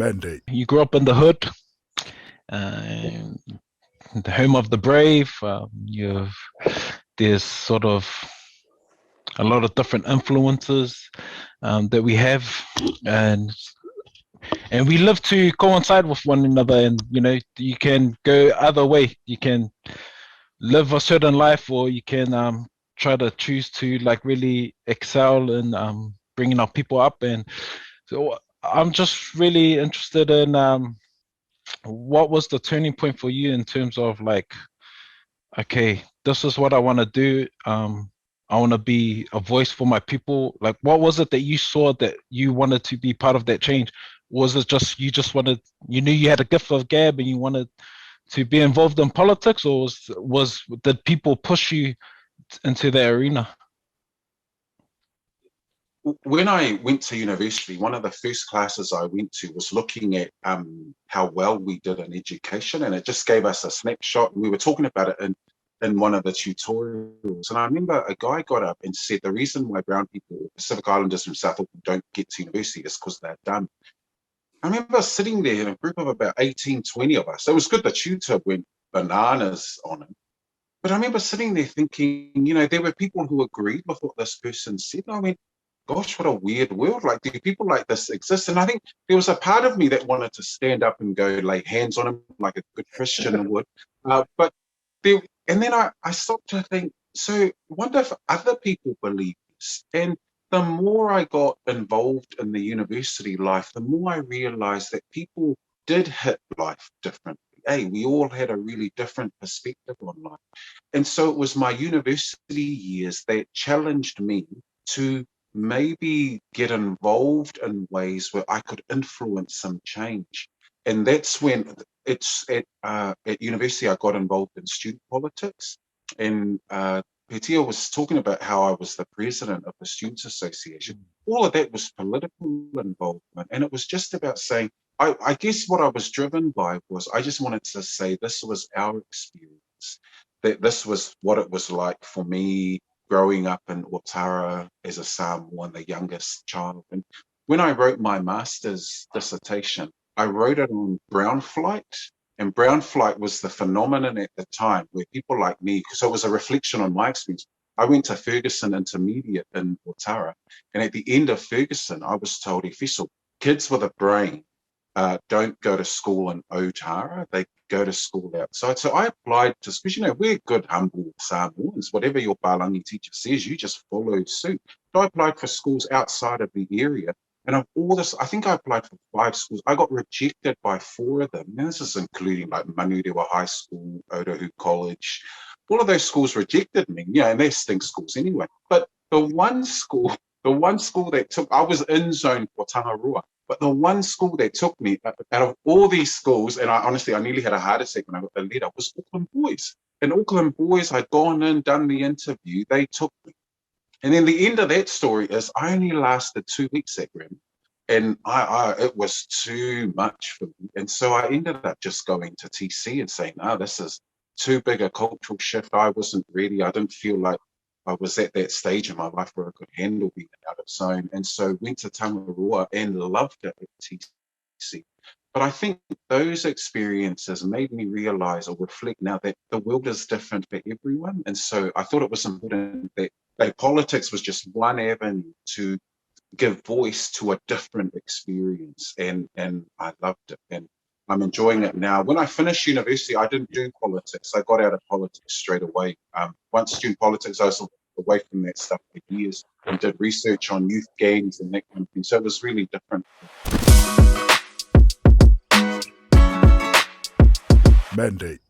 Mandate. You grew up in the hood, uh, the home of the brave. There's sort of a lot of different influences that we have, and and we live to coincide with one another. And you can go either way. You can live a certain life, or you can try to choose to like really excel in bringing our people up. And so I'm just really interested in what was the turning point for you in terms of like, okay, this is what I want to do. I want to be a voice for my people. Like, what was it that you saw that you wanted to be part of that change? Was it just you knew you had a gift of gab and you wanted to be involved in politics, or did people push you into the arena? When I went to university, one of the first classes I went to was looking at how well we did in education, and it just gave us a snapshot. And we were talking about it in one of the tutorials. And I remember a guy got up and said the reason why brown people, Pacific Islanders from South Auckland, don't get to university is because they're dumb. I remember sitting there in a group of about 18, 20 of us. It was good the tutor went bananas on him. But I remember sitting there thinking, there were people who agreed with what this person said. And I went, gosh, what a weird world. Like, do people like this exist? And I think there was a part of me that wanted to stand up and go lay hands on him like a good Christian would. And then I stopped to think, so I wonder if other people believe this. And the more I got involved in the university life, the more I realized that people did hit life differently. Hey, we all had a really different perspective on life. And so it was my university years that challenged me to maybe get involved in ways where I could influence some change. And that's when it's at university, I got involved in student politics. And Petia was talking about how I was the president of the Students Association. All of that was political involvement. And it was just about saying, I guess what I was driven by was I just wanted to say this was our experience, that this was what it was like for me growing up in Otara as a Samoan, the youngest child. And when I wrote my master's dissertation, I wrote it on brown flight. And brown flight was the phenomenon at the time where people like me, because it was a reflection on my experience. I went to Ferguson Intermediate in Otara. And at the end of Ferguson, I was told, Efeso, kids with a brain don't go to school in Otara, they go to school outside. So I applied to schools. We're good, humble Samoans. Whatever your Palangi teacher says, you just follow suit. So I applied for schools outside of the area. And of all this, I think I applied for 5 schools. I got rejected by 4 of them. Now, this is including like Manurewa High School, Otahu College. All of those schools rejected me, and they're stink schools anyway. But the one school that took, I was in zone for Tangaroa, but the one school that took me out of all these schools, and I nearly had a heart attack when I got the letter, was Auckland Boys. And Auckland Boys, I'd gone in, done the interview, they took me. And then the end of that story is I only lasted 2 weeks at Grim, and it was too much for me. And so I ended up just going to TC and saying, no, this is too big a cultural shift. I wasn't ready. I didn't feel like I was at that stage in my life where I could handle being out of zone. And so went to Tangaroa and loved it at TC. But I think those experiences made me realize or reflect now that the world is different for everyone. And so I thought it was important that politics was just one avenue to give voice to a different experience. And I loved it. And I'm enjoying it now. When I finished university, I didn't do politics. I got out of politics straight away. Once student politics, I was away from that stuff for years and did research on youth gangs and that kind of thing. So it was really different. Mandate.